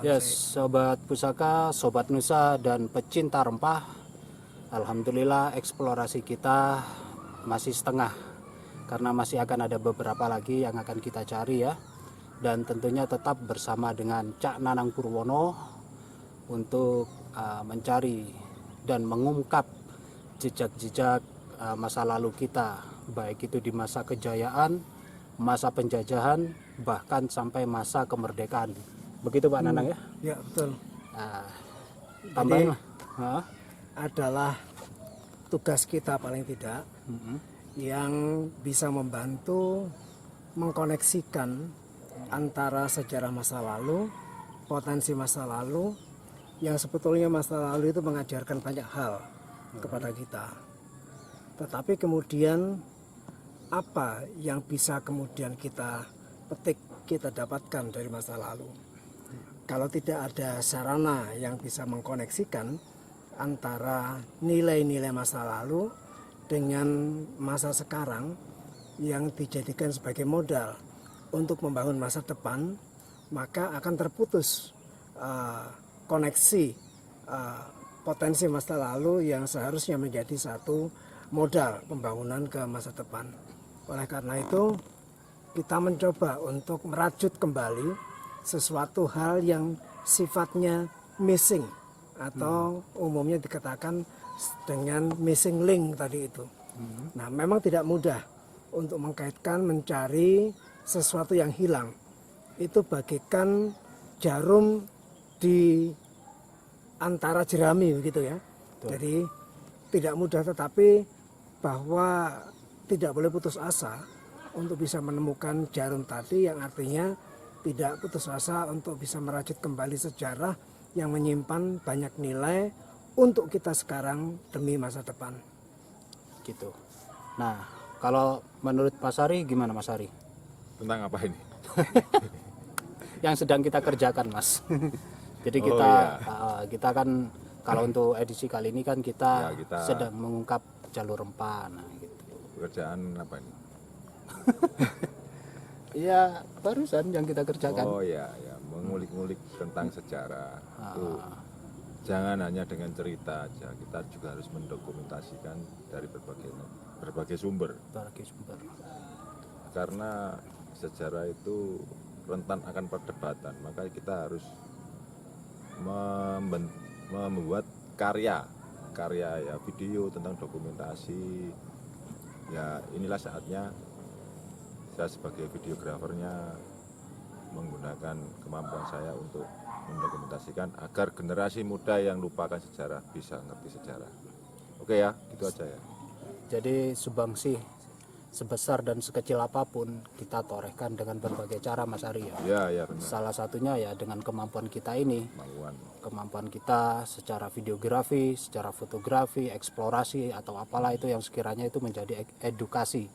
Ya, sobat pusaka, sobat nusa dan pecinta rempah, alhamdulillah eksplorasi kita masih setengah karena masih akan ada beberapa lagi yang akan kita cari ya. Dan tentunya tetap bersama dengan Cak Nanang Purwono untuk mencari dan mengungkap jejak-jejak masa lalu kita, baik itu di masa kejayaan, masa penjajahan, bahkan sampai masa kemerdekaan. Begitu Pak Nanang ya? Ya betul. Tambahin Jadi, adalah tugas kita paling tidak yang bisa membantu mengkoneksikan antara sejarah masa lalu, potensi masa lalu, yang sebetulnya masa lalu itu mengajarkan banyak hal kepada kita. Tetapi kemudian apa yang bisa kemudian kita petik, kita dapatkan dari masa lalu? Kalau tidak ada sarana yang bisa mengkoneksikan antara nilai-nilai masa lalu dengan masa sekarang yang dijadikan sebagai modal untuk membangun masa depan, maka akan terputus koneksi potensi masa lalu yang seharusnya menjadi satu modal pembangunan ke masa depan. Oleh karena itu, kita mencoba untuk merajut kembali sesuatu hal yang sifatnya missing atau umumnya dikatakan dengan missing link tadi itu. Nah, memang tidak mudah untuk mengkaitkan mencari sesuatu yang hilang. Itu bagaikan jarum di antara jerami begitu ya. Betul. Jadi tidak mudah, tetapi bahwa tidak boleh putus asa untuk bisa menemukan jarum tadi, yang artinya tidak putus asa untuk bisa merajut kembali sejarah yang menyimpan banyak nilai untuk kita sekarang demi masa depan. Gitu. Nah, kalau menurut Mas Ari gimana Mas Ari? Tentang apa ini? Yang sedang kita kerjakan Mas. Jadi kita kan kalau untuk edisi kali ini kan kita sedang mengungkap jalur rempah. Nah, gitu. Pekerjaan apa ini? Iya, barusan yang kita kerjakan. Oh ya, mengulik-ngulik tentang sejarah. Tuh, jangan hanya dengan cerita aja, kita juga harus mendokumentasikan dari berbagai sumber. Karena sejarah itu rentan akan perdebatan, maka kita harus membuat karya ya, video tentang dokumentasi. Ya, inilah saatnya saya sebagai videografernya menggunakan kemampuan saya untuk mendokumentasikan agar generasi muda yang lupakan sejarah bisa ngerti sejarah. Oke ya, gitu aja ya. Jadi sumbangsi sebesar dan sekecil apapun kita torehkan dengan berbagai cara Mas Ari ya. Ya, benar. Salah satunya ya dengan kemampuan kita ini. Kemampuan kita secara videografi, secara fotografi, eksplorasi atau apalah itu yang sekiranya itu menjadi edukasi.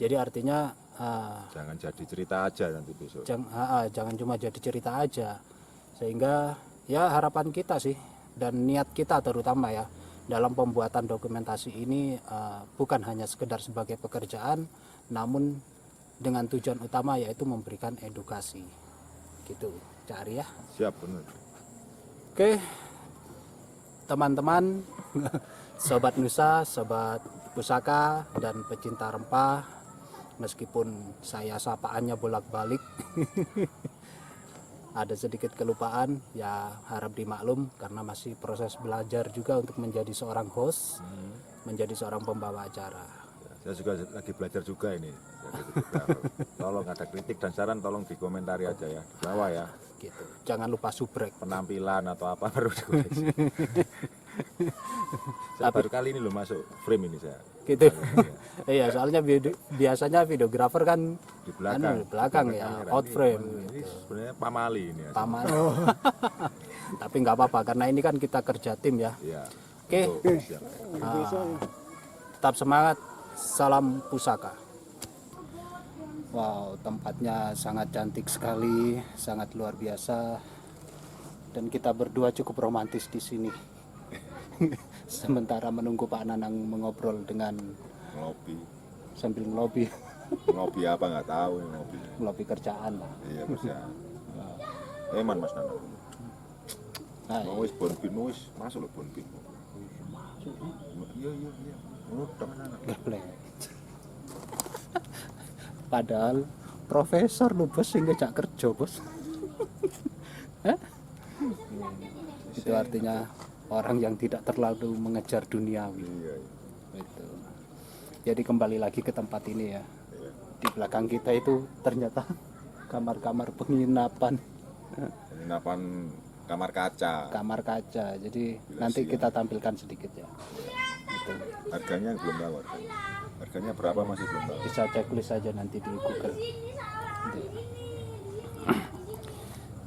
Jadi artinya jangan jadi cerita aja nanti besok. Jangan cuma jadi cerita aja. Sehingga ya harapan kita sih dan niat kita terutama ya dalam pembuatan dokumentasi ini bukan hanya sekedar sebagai pekerjaan, namun dengan tujuan utama yaitu memberikan edukasi. Gitu, Cari ya. Siap, benar. Oke, teman-teman, sobat nusa, sobat pusaka dan pecinta rempah. Meskipun saya sapaannya bolak-balik, ada sedikit kelupaan, ya harap dimaklum karena masih proses belajar juga untuk menjadi seorang host, menjadi seorang pembawa acara. Saya juga lagi belajar juga ini. Tolong ada kritik dan saran, tolong dikomentari aja ya, di bawah ya. Gitu. Jangan lupa subrek. Penampilan atau apa baru dikoreksi. Saya baru kali ini loh masuk frame ini saya. Gitu. Iya, soalnya biasanya videografer kan di belakang ya, out frame. Ini sebenarnya pamali ini. Pamali. Tapi nggak apa-apa karena ini kan kita kerja tim ya. Oke. Tetap semangat. Salam pusaka. Wow, tempatnya sangat cantik sekali, sangat luar biasa. Dan kita berdua cukup romantis di sini. Sementara menunggu Pak Nanang mengobrol dengan ngopi sambil ngelobi. Ngopi apa nggak tahu, ngopi Ngelobi kerjaan lah. Iya, kerjaan. Eman Mas Nanang. Nah, Mau wis bonbin wis masuk lho bonbin. Iya iya iya. Ngono tok anak. gaplek. Padahal profesor lu bos sing ngejak kerja bos. Hah? Itu artinya orang yang tidak terlalu mengejar duniawi. Iya iya. Itu. Jadi kembali lagi ke tempat ini ya. Iya. Di belakang kita itu ternyata kamar-kamar penginapan, Penginapan kamar kaca. kamar kaca. Jadi nanti kita tampilkan sedikit ya. Itu. Harganya belum tahu. Harganya berapa masih belum tahu. Bisa checklist aja nanti di Google. Itu.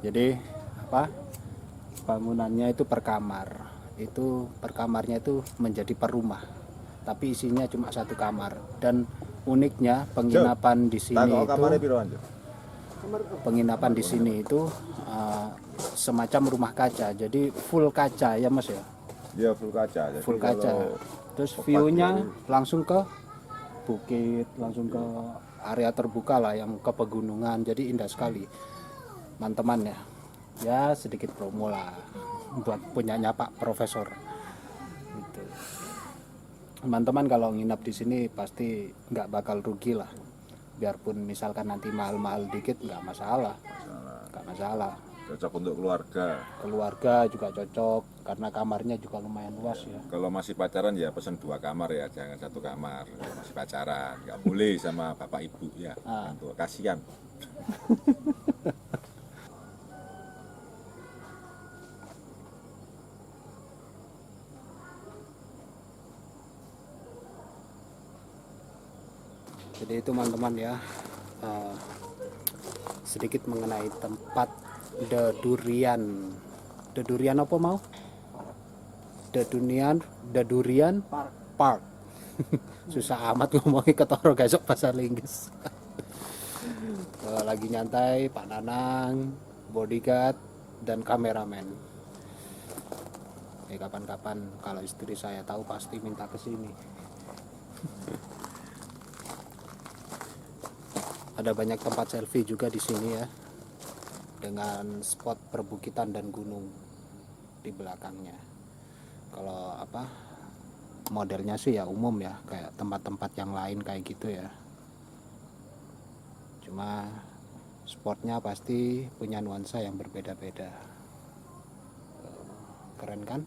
Jadi apa? Bangunannya itu per kamar. Itu per kamarnya itu menjadi per rumah. Tapi isinya cuma satu kamar. Dan uniknya penginapan di sini Tak kok itu kamarnya piro anjir? penginapan di sini itu semacam rumah kaca. Jadi full kaca ya Mas ya. Dia full kaca. Jadi Full kaca. kalau Terus opat view-nya itu- langsung ke bukit, langsung ke area terbuka lah yang ke pegunungan. Jadi indah sekali. Teman-teman ya. Ya sedikit promo lah buat punyanya Pak Profesor. Gitu. Teman-teman kalau nginap di sini pasti nggak bakal rugi lah. Biarpun misalkan nanti mahal-mahal dikit nggak masalah, nggak masalah. cocok untuk keluarga. Keluarga juga cocok karena kamarnya juga lumayan luas ya. Kalau masih pacaran ya pesen 2 kamar ya, jangan 1 kamar. Kalau masih pacaran nggak boleh sama bapak ibu ya. Untuk kasihan. Jadi itu teman-teman ya, sedikit mengenai tempat The Durian. The Durian apa mau? The Durian Park. Susah amat ngomongin ketoro gasok bahasa Inggris. Lagi nyantai Pak Nanang, bodyguard dan kameramen. Kapan-kapan kalau istri saya tahu pasti minta ke sini. Ada banyak tempat selfie juga di sini ya, dengan spot perbukitan dan gunung di belakangnya. Kalau apa modelnya sih ya umum ya, kayak tempat-tempat yang lain kayak gitu ya. Cuma spotnya pasti punya nuansa yang berbeda-beda. Keren kan?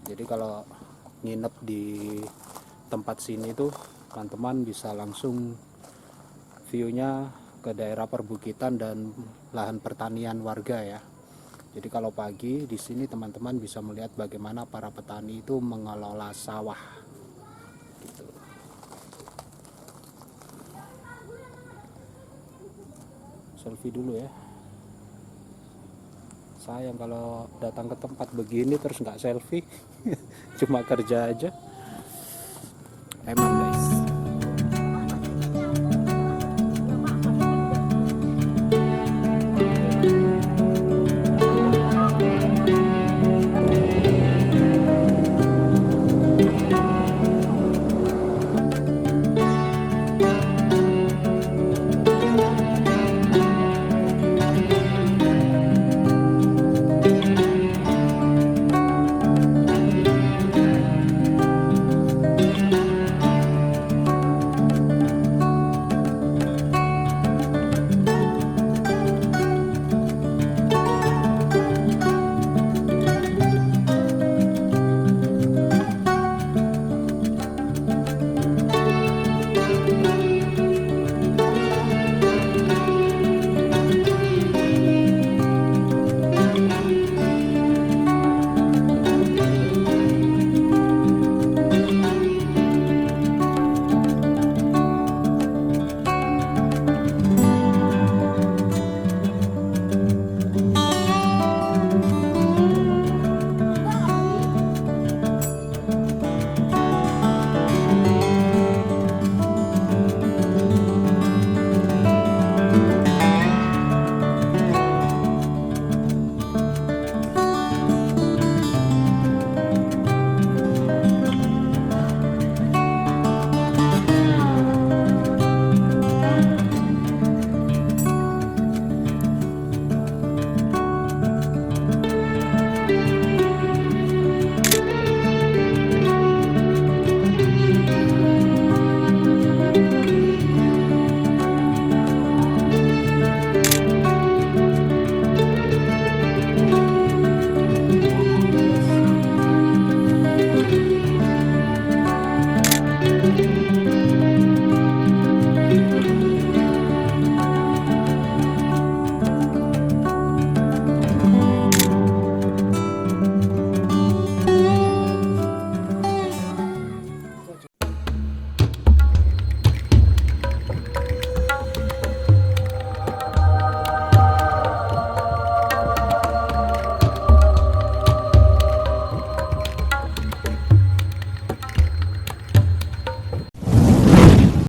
Jadi kalau nginep di tempat sini tuh teman-teman bisa langsung view-nya ke daerah perbukitan dan lahan pertanian warga ya. Jadi kalau pagi di sini teman-teman bisa melihat bagaimana para petani itu mengelola sawah. Gitu. Selfie dulu ya. Sayang kalau datang ke tempat begini terus nggak selfie, cuma kerja aja. Emang nggak